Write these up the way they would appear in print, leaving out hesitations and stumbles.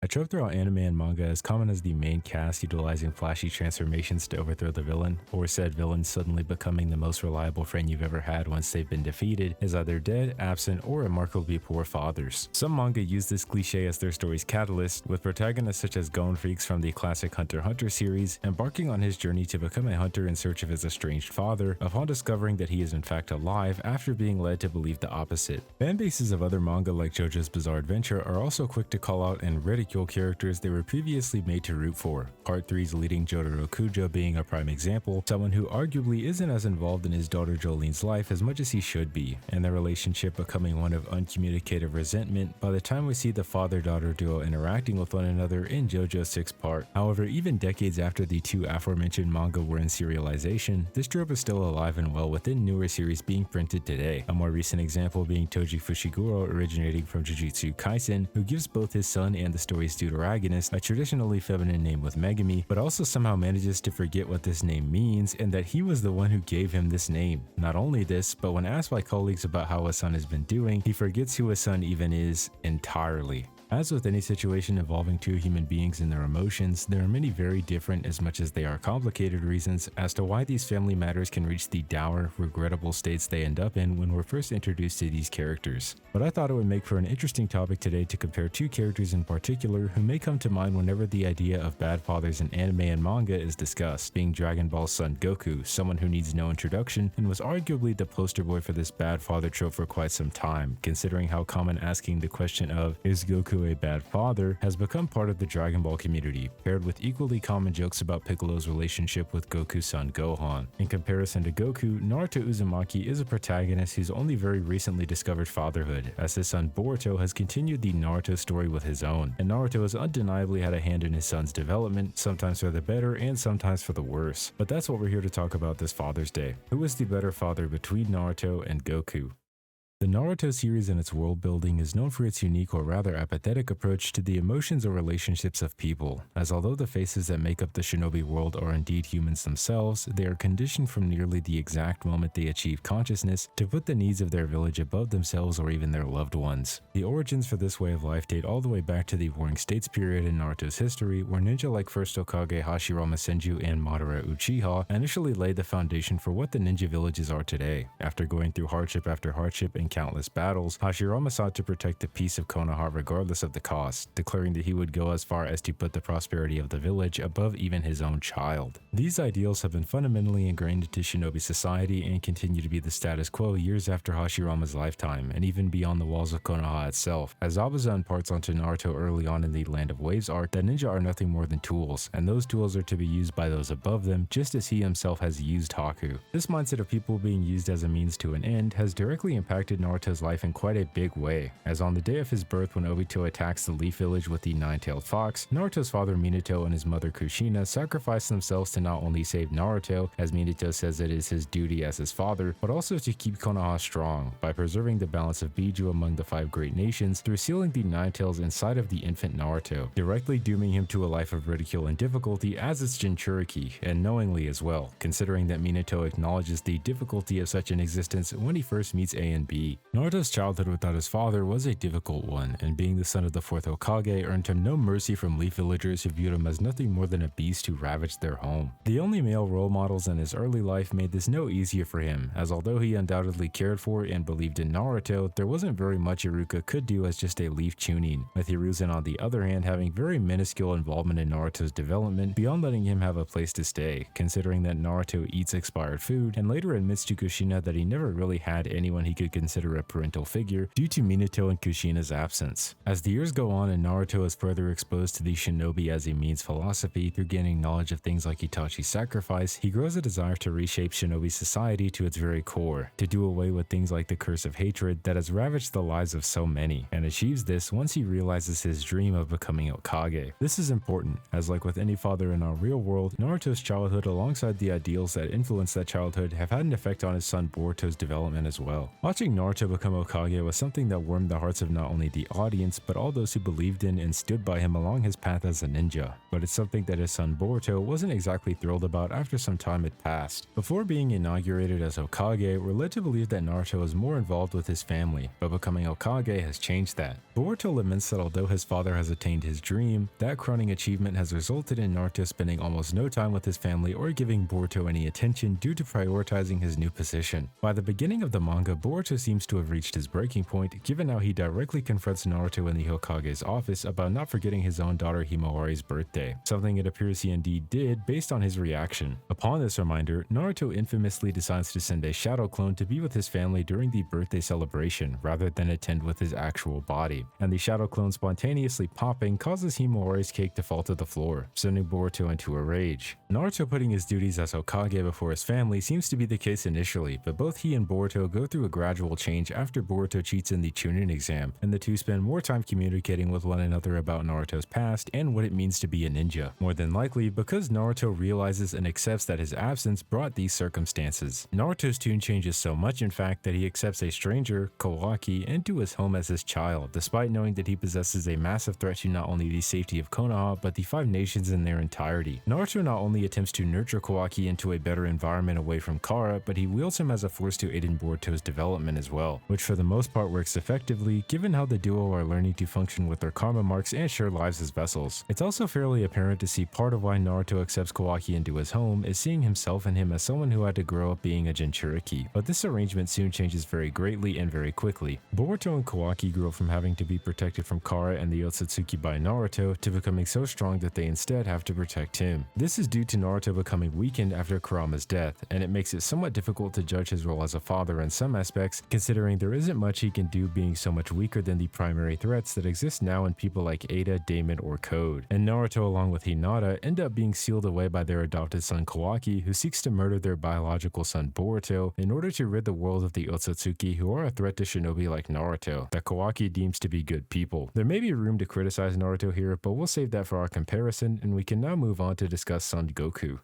A trope throughout anime and manga is common as the main cast utilizing flashy transformations to overthrow the villain, or said villain suddenly becoming the most reliable friend you've ever had once they've been defeated, is either dead, absent, or remarkably poor fathers. Some manga use this cliche as their story's catalyst, with protagonists such as Gon Freaks from the classic Hunter x Hunter series embarking on his journey to become a hunter in search of his estranged father, upon discovering that he is in fact alive after being led to believe the opposite. Fanbases of other manga like JoJo's Bizarre Adventure are also quick to call out and ridicule characters they were previously made to root for. Part 3's leading Jotaro Kujo being a prime example, someone who arguably isn't as involved in his daughter Jolene's life as much as he should be, and their relationship becoming one of uncommunicative resentment by the time we see the father-daughter duo interacting with one another in JoJo's 6th part. However, even decades after the two aforementioned manga were in serialization, this trope is still alive and well within newer series being printed today. A more recent example being Toji Fushiguro originating from Jujutsu Kaisen, who gives both his son and the story's deuteragonist a traditionally feminine name with Megami, but also somehow manages to forget what this name means and that he was the one who gave him this name. Not only this, but when asked by colleagues about how his son has been doing, he forgets who his son even is entirely. As with any situation involving two human beings and their emotions, there are many very different as much as they are complicated reasons as to why these family matters can reach the dour, regrettable states they end up in when we're first introduced to these characters. But I thought it would make for an interesting topic today to compare two characters in particular who may come to mind whenever the idea of bad fathers in anime and manga is discussed, being Dragon Ball's Son Goku, someone who needs no introduction and was arguably the poster boy for this bad father trope for quite some time, considering how common asking the question of, is Goku a bad father, has become part of the Dragon Ball community, paired with equally common jokes about Piccolo's relationship with Goku's son Gohan. In comparison to Goku, Naruto Uzumaki is a protagonist who's only very recently discovered fatherhood, as his son Boruto has continued the Naruto story with his own, and Naruto has undeniably had a hand in his son's development, sometimes for the better and sometimes for the worse. But that's what we're here to talk about this Father's Day. Who is the better father between Naruto and Goku? The Naruto series and its world building is known for its unique or rather apathetic approach to the emotions or relationships of people, as although the faces that make up the shinobi world are indeed humans themselves, they are conditioned from nearly the exact moment they achieve consciousness to put the needs of their village above themselves or even their loved ones. The origins for this way of life date all the way back to the Warring States period in Naruto's history, where ninja like First Hokage Hashirama Senju and Madara Uchiha initially laid the foundation for what the ninja villages are today. After going through hardship after hardship and countless battles, Hashirama sought to protect the peace of Konoha regardless of the cost, declaring that he would go as far as to put the prosperity of the village above even his own child. These ideals have been fundamentally ingrained into shinobi society and continue to be the status quo years after Hashirama's lifetime, and even beyond the walls of Konoha itself, as Zabuza imparts onto Naruto early on in the Land of Waves arc that ninja are nothing more than tools, and those tools are to be used by those above them, just as he himself has used Haku. This mindset of people being used as a means to an end has directly impacted Naruto's life in quite a big way, as on the day of his birth when Obito attacks the Leaf Village with the nine-tailed fox, Naruto's father Minato and his mother Kushina sacrifice themselves to not only save Naruto, as Minato says it is his duty as his father, but also to keep Konoha strong, by preserving the balance of Biju among the 5 great nations through sealing the Nine Tails inside of the infant Naruto, directly dooming him to a life of ridicule and difficulty as its Jinchuriki, and knowingly as well, considering that Minato acknowledges the difficulty of such an existence when he first meets A and B. Naruto's childhood without his father was a difficult one, and being the son of the 4th Hokage earned him no mercy from Leaf villagers who viewed him as nothing more than a beast who ravaged their home. The only male role models in his early life made this no easier for him, as although he undoubtedly cared for and believed in Naruto, there wasn't very much Iruka could do as just a Leaf Chunin, with Hiruzen on the other hand having very minuscule involvement in Naruto's development beyond letting him have a place to stay, considering that Naruto eats expired food and later admits to Kushina that he never really had anyone he could consider a parental figure due to Minato and Kushina's absence. As the years go on and Naruto is further exposed to the shinobi as a means philosophy through gaining knowledge of things like Itachi's sacrifice, he grows a desire to reshape shinobi society to its very core, to do away with things like the curse of hatred that has ravaged the lives of so many, and achieves this once he realizes his dream of becoming Hokage. This is important, as like with any father in our real world, Naruto's childhood alongside the ideals that influence that childhood have had an effect on his son Boruto's development as well. Watching Naruto Naruto become Hokage was something that warmed the hearts of not only the audience, but all those who believed in and stood by him along his path as a ninja. But it's something that his son Boruto wasn't exactly thrilled about after some time had passed. Before being inaugurated as Hokage, we're led to believe that Naruto is more involved with his family, but becoming Hokage has changed that. Boruto laments that although his father has attained his dream, that crowning achievement has resulted in Naruto spending almost no time with his family or giving Boruto any attention due to prioritizing his new position. By the beginning of the manga, Boruto seems to have reached his breaking point, given how he directly confronts Naruto in the Hokage's office about not forgetting his own daughter Himawari's birthday, something it appears he indeed did based on his reaction. Upon this reminder, Naruto infamously decides to send a shadow clone to be with his family during the birthday celebration rather than attend with his actual body, and the shadow clone spontaneously popping causes Himawari's cake to fall to the floor, sending Boruto into a rage. Naruto putting his duties as Hokage before his family seems to be the case initially, but both he and Boruto go through a gradual change after Boruto cheats in the Chunin exam, and the two spend more time communicating with one another about Naruto's past and what it means to be a ninja, more than likely because Naruto realizes and accepts that his absence brought these circumstances. Naruto's tune changes so much in fact that he accepts a stranger, Kawaki, into his home as his child, despite knowing that he possesses a massive threat to not only the safety of Konoha, but the 5 nations in their entirety. Naruto not only attempts to nurture Kawaki into a better environment away from Kara, but he wields him as a force to aid in Boruto's development as well, which for the most part works effectively given how the duo are learning to function with their karma marks and share lives as vessels. It's also fairly apparent to see part of why Naruto accepts Kawaki into his home is seeing himself and him as someone who had to grow up being a Jinchuriki, but this arrangement soon changes very greatly and very quickly. Boruto and Kawaki grew up from having to be protected from Kara and the Otsutsuki by Naruto to becoming so strong that they instead have to protect him. This is due to Naruto becoming weakened after Kurama's death, and it makes it somewhat difficult to judge his role as a father in some aspects, considering there isn't much he can do being so much weaker than the primary threats that exist now in people like Ada, Damon, or Code. And Naruto along with Hinata end up being sealed away by their adopted son Kawaki, who seeks to murder their biological son Boruto in order to rid the world of the Otsutsuki, who are a threat to shinobi like Naruto, that Kawaki deems to be good people. There may be room to criticize Naruto here, but we'll save that for our comparison, and we can now move on to discuss Son Goku.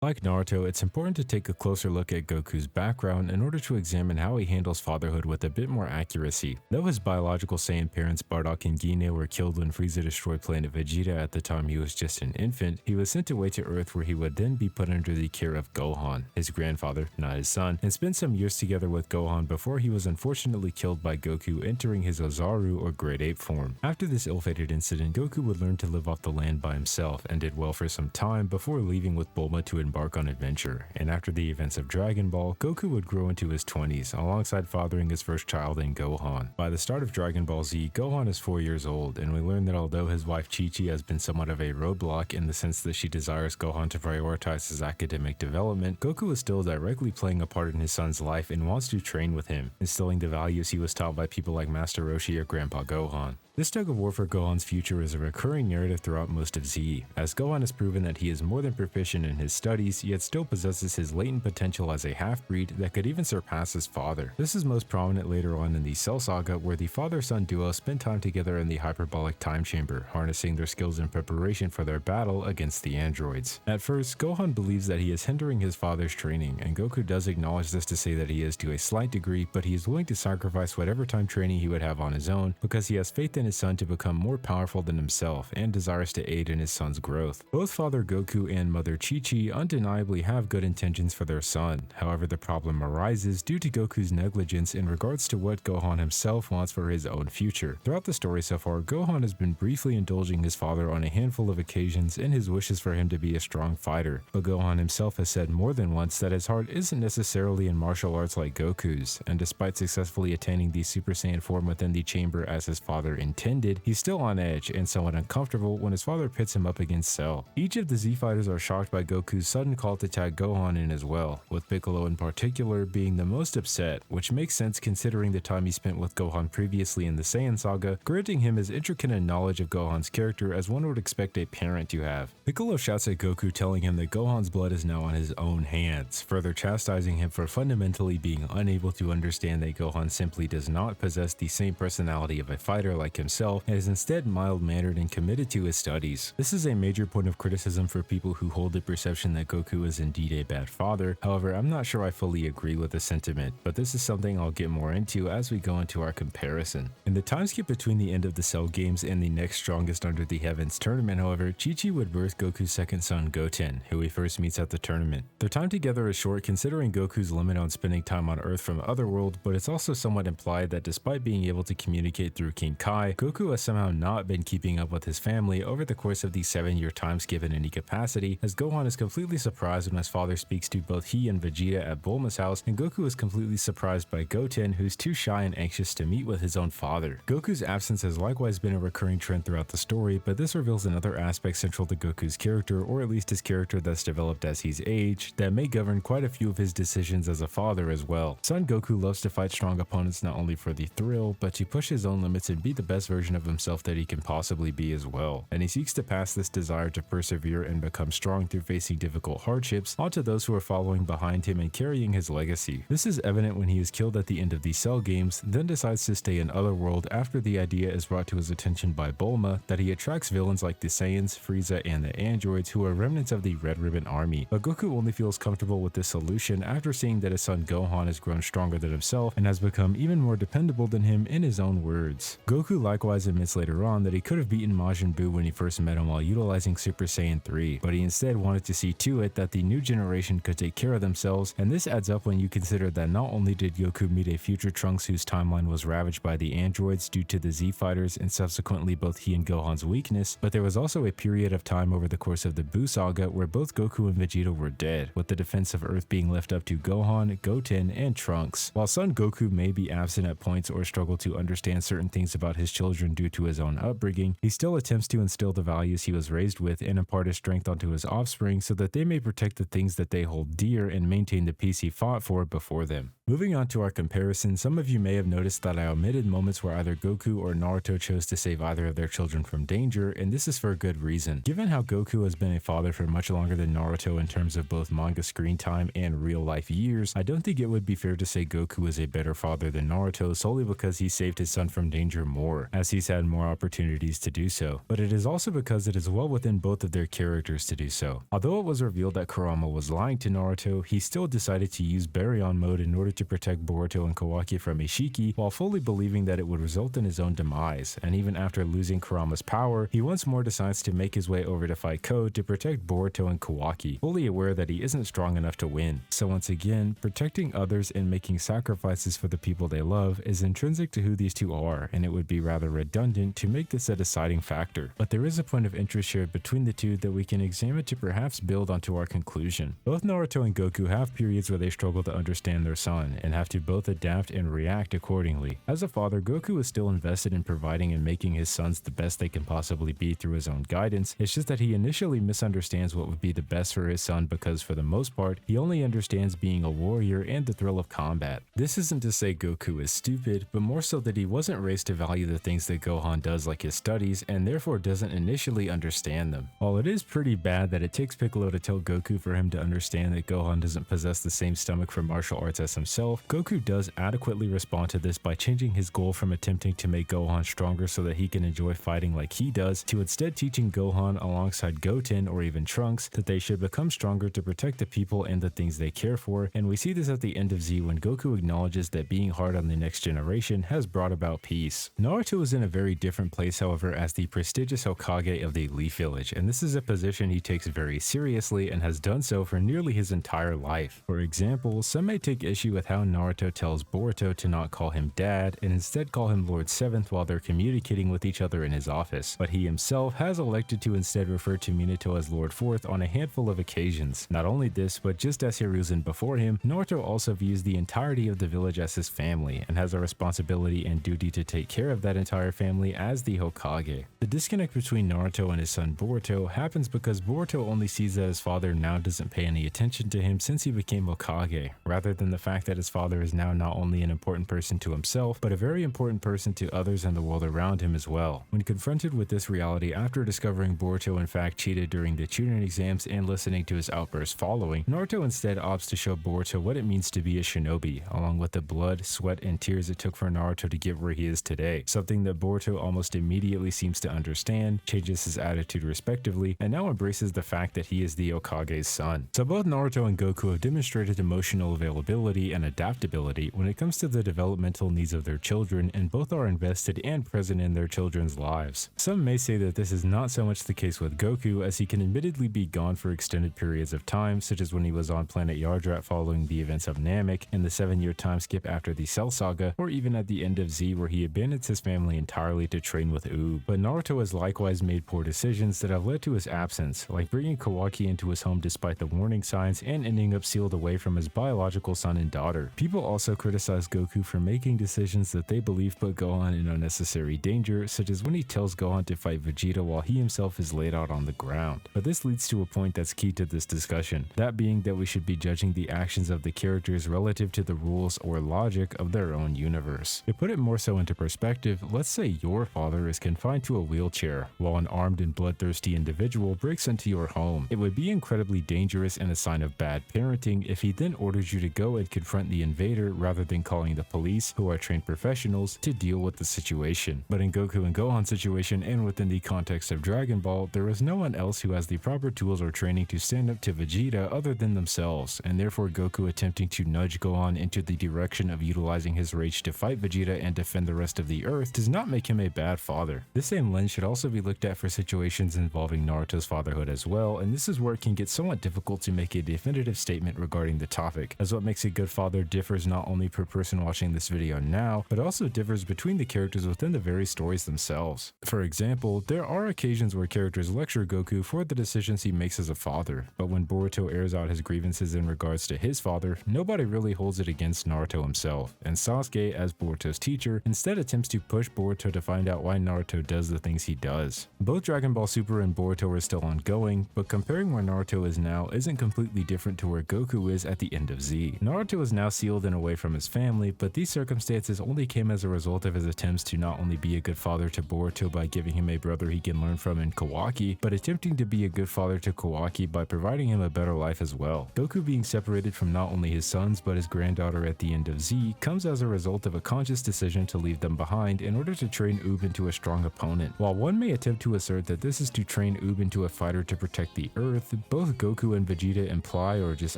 Like Naruto, it's important to take a closer look at Goku's background in order to examine how he handles fatherhood with a bit more accuracy. Though his biological Saiyan parents Bardock and Gine were killed when Frieza destroyed planet Vegeta at the time he was just an infant, he was sent away to Earth where he would then be put under the care of Gohan, his grandfather, not his son, and spent some years together with Gohan before he was unfortunately killed by Goku entering his Ozaru or Great Ape form. After this ill-fated incident, Goku would learn to live off the land by himself and did well for some time before leaving with Bulma to embark on adventure, and after the events of Dragon Ball, Goku would grow into his 20s alongside fathering his first child in Gohan. By the start of Dragon Ball Z, Gohan is 4 years old, and we learn that although his wife Chi-Chi has been somewhat of a roadblock in the sense that she desires Gohan to prioritize his academic development, Goku is still directly playing a part in his son's life and wants to train with him, instilling the values he was taught by people like Master Roshi or Grandpa Gohan. This tug of war for Gohan's future is a recurring narrative throughout most of Z, as Gohan has proven that he is more than proficient in his studies, yet still possesses his latent potential as a half-breed that could even surpass his father. This is most prominent later on in the Cell Saga, where the father-son duo spend time together in the hyperbolic time chamber, harnessing their skills in preparation for their battle against the androids. At first, Gohan believes that he is hindering his father's training, and Goku does acknowledge this to say that he is to a slight degree, but he is willing to sacrifice whatever time training he would have on his own because he has faith in his son to become more powerful than himself and desires to aid in his son's growth. Both Father Goku and Mother Chi-Chi undeniably have good intentions for their son. However, the problem arises due to Goku's negligence in regards to what Gohan himself wants for his own future. Throughout the story so far, Gohan has been briefly indulging his father on a handful of occasions in his wishes for him to be a strong fighter, but Gohan himself has said more than once that his heart isn't necessarily in martial arts like Goku's, and despite successfully attaining the Super Saiyan form within the chamber as his father intended, he's still on edge and somewhat uncomfortable when his father pits him up against Cell. Each of the Z fighters are shocked by Goku's sudden call to tag Gohan in as well, with Piccolo in particular being the most upset, which makes sense considering the time he spent with Gohan previously in the Saiyan saga, granting him his intricate knowledge of Gohan's character as one would expect a parent to have. Piccolo shouts at Goku telling him that Gohan's blood is now on his own hands, further chastising him for fundamentally being unable to understand that Gohan simply does not possess the same personality of a fighter like himself himself and is instead mild-mannered and committed to his studies. This is a major point of criticism for people who hold the perception that Goku is indeed a bad father. However, I'm not sure I fully agree with the sentiment, but this is something I'll get more into as we go into our comparison. In the time skip between the end of the Cell games and the next Strongest Under the Heavens tournament, however, Chi-Chi would birth Goku's second son, Goten, who he first meets at the tournament. Their time together is short considering Goku's limit on spending time on Earth from Otherworld, but it's also somewhat implied that despite being able to communicate through King Kai, Goku has somehow not been keeping up with his family over the course of the 7-year time skip in any capacity, as Gohan is completely surprised when his father speaks to both he and Vegeta at Bulma's house, and Goku is completely surprised by Goten, who's too shy and anxious to meet with his own father. Goku's absence has likewise been a recurring trend throughout the story, but this reveals another aspect central to Goku's character, or at least his character that's developed as he's aged, that may govern quite a few of his decisions as a father as well. Son Goku loves to fight strong opponents not only for the thrill, but to push his own limits and be the best version of himself that he can possibly be as well. And he seeks to pass this desire to persevere and become strong through facing difficult hardships onto those who are following behind him and carrying his legacy. This is evident when he is killed at the end of the Cell games, then decides to stay in Otherworld after the idea is brought to his attention by Bulma that he attracts villains like the Saiyans, Frieza, and the androids who are remnants of the Red Ribbon Army. But Goku only feels comfortable with this solution after seeing that his son Gohan has grown stronger than himself and has become even more dependable than him in his own words. Goku likewise admits later on that he could have beaten Majin Buu when he first met him while utilizing Super Saiyan 3, but he instead wanted to see to it that the new generation could take care of themselves, and this adds up when you consider that not only did Goku meet a future Trunks whose timeline was ravaged by the androids due to the Z Fighters and subsequently both he and Gohan's weakness, but there was also a period of time over the course of the Buu saga where both Goku and Vegeta were dead, with the defense of Earth being left up to Gohan, Goten, and Trunks. While Son Goku may be absent at points or struggle to understand certain things about his children due to his own upbringing, he still attempts to instill the values he was raised with and impart his strength onto his offspring so that they may protect the things that they hold dear and maintain the peace he fought for before them. Moving on to our comparison, some of you may have noticed that I omitted moments where either Goku or Naruto chose to save either of their children from danger, and this is for a good reason. Given how Goku has been a father for much longer than Naruto in terms of both manga screen time and real life years, I don't think it would be fair to say Goku is a better father than Naruto solely because he saved his son from danger more, as he's had more opportunities to do so. But it is also because it is well within both of their characters to do so. Although it was revealed that Kurama was lying to Naruto, he still decided to use Baryon mode in order to protect Boruto and Kawaki from Ishiki, while fully believing that it would result in his own demise, and even after losing Kurama's power, he once more decides to make his way over to fight Code to protect Boruto and Kawaki, fully aware that he isn't strong enough to win. So once again, protecting others and making sacrifices for the people they love is intrinsic to who these two are, and it would be rather redundant to make this a deciding factor. But there is a point of interest shared between the two that we can examine to perhaps build onto our conclusion. Both Naruto and Goku have periods where they struggle to understand their son, and have to both adapt and react accordingly. As a father, Goku is still invested in providing and making his sons the best they can possibly be through his own guidance. It's just that he initially misunderstands what would be the best for his son because for the most part, he only understands being a warrior and the thrill of combat. This isn't to say Goku is stupid, but more so that he wasn't raised to value the things that Gohan does like his studies and therefore doesn't initially understand them. While it is pretty bad that it takes Piccolo to tell Goku for him to understand that Gohan doesn't possess the same stomach for martial arts as himself, Goku does adequately respond to this by changing his goal from attempting to make Gohan stronger so that he can enjoy fighting like he does, to instead teaching Gohan alongside Goten or even Trunks that they should become stronger to protect the people and the things they care for, and we see this at the end of Z when Goku acknowledges that being hard on the next generation has brought about peace. Naruto is in a very different place, however, as the prestigious Hokage of the Leaf Village, and this is a position he takes very seriously and has done so for nearly his entire life. For example, some may take issue with how Naruto tells Boruto to not call him dad and instead call him Lord Seventh while they're communicating with each other in his office, but he himself has elected to instead refer to Minato as Lord Fourth on a handful of occasions. Not only this, but just as Hiruzen before him, Naruto also views the entirety of the village as his family and has a responsibility and duty to take care of that entire family as the Hokage. The disconnect between Naruto and his son Boruto happens because Boruto only sees that his father now doesn't pay any attention to him since he became Hokage, rather than the fact that his father is now not only an important person to himself, but a very important person to others in the world around him as well. When confronted with this reality after discovering Boruto in fact cheated during the Chunin exams and listening to his outbursts following, Naruto instead opts to show Boruto what it means to be a shinobi, along with the blood, sweat, and tears it took for Naruto to get where he is today, something something that Boruto almost immediately seems to understand, changes his attitude respectively, and now embraces the fact that he is the Hokage's son. So both Naruto and Goku have demonstrated emotional availability and adaptability when it comes to the developmental needs of their children, and both are invested and present in their children's lives. Some may say that this is not so much the case with Goku, as he can admittedly be gone for extended periods of time, such as when he was on planet Yardrat following the events of Namek, in the 7-year time skip after the Cell Saga, or even at the end of Z where he abandons his family entirely to train with Oob. But Naruto has likewise made poor decisions that have led to his absence, like bringing Kawaki into his home despite the warning signs and ending up sealed away from his biological son and daughter. People also criticize Goku for making decisions that they believe put Gohan in unnecessary danger, such as when he tells Gohan to fight Vegeta while he himself is laid out on the ground. But this leads to a point that's key to this discussion, that being that we should be judging the actions of the characters relative to the rules or logic of their own universe. To put it more so into perspective, let's say your father is confined to a wheelchair, while an armed and bloodthirsty individual breaks into your home. It would be incredibly dangerous and a sign of bad parenting if he then orders you to go and confront the invader rather than calling the police, who are trained professionals, to deal with the situation. But in Goku and Gohan's situation, and within the context of Dragon Ball, there is no one else who has the proper tools or training to stand up to Vegeta other than themselves, and therefore Goku attempting to nudge Gohan into the direction of utilizing his rage to fight Vegeta and defend the rest of the Earth does not make him a bad father. This same lens should also be looked at for situations involving Naruto's fatherhood as well, and this is where it can get somewhat difficult to make a definitive statement regarding the topic, as what makes a good father differs not only per person watching this video now, but also differs between the characters within the very stories themselves. For example, there are occasions where characters lecture Goku for the decisions he makes as a father, but when Boruto airs out his grievances in regards to his father, nobody really holds it against Naruto himself, and Sasuke, as Boruto's teacher, instead attempts to push Boruto to find out why Naruto does the things he does. Both Dragon Ball Super and Boruto are still ongoing, but comparing where Naruto is now isn't completely different to where Goku is at the end of Z. Naruto is now sealed and away from his family, but these circumstances only came as a result of his attempts to not only be a good father to Boruto by giving him a brother he can learn from in Kawaki, but attempting to be a good father to Kawaki by providing him a better life as well. Goku being separated from not only his sons but his granddaughter at the end of Z comes as a result of a conscious decision to leave them behind in order to train Oob into a strong opponent. While one may attempt to assert that this is to train Oob into a fighter to protect the Earth, both Goku and Vegeta imply or just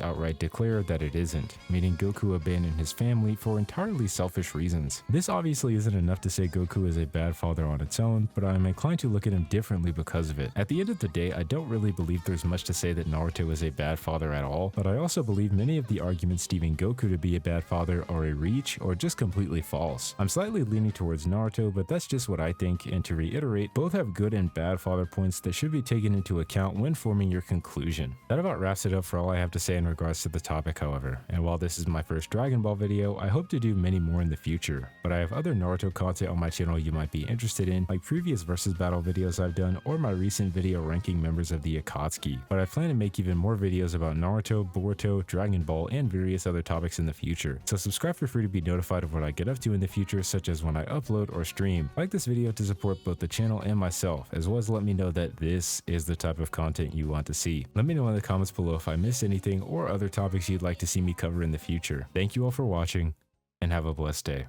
outright declare that it isn't, meaning Goku abandoned his family for entirely selfish reasons. This obviously isn't enough to say Goku is a bad father on its own, but I am inclined to look at him differently because of it. At the end of the day, I don't really believe there's much to say that Naruto is a bad father at all, but I also believe many of the arguments deeming Goku to be a bad father are a reach or just completely false. I'm slightly leaning towards Naruto, but that's just what I think, and to reiterate, both have good and bad father points that should be taken into account when forming your conclusion. That about wraps it up for all I have to say in regards to the topic, however, and while this is my first Dragon Ball video, I hope to do many more in the future, but I have other Naruto content on my channel you might be interested in, like previous versus battle videos I've done or my recent video ranking members of the Akatsuki, but I plan to make even more videos about Naruto, Boruto, Dragon Ball, and various other topics in the future, so subscribe for free to be notified of what I get up to in the future, such as when I upload or stream. Like this video to support both the channel and myself, as well as let me know that this is the type of content you want to see. Let me know in the comments below if I missed anything or other topics you'd like to see me cover in the future. Thank you all for watching, and have a blessed day.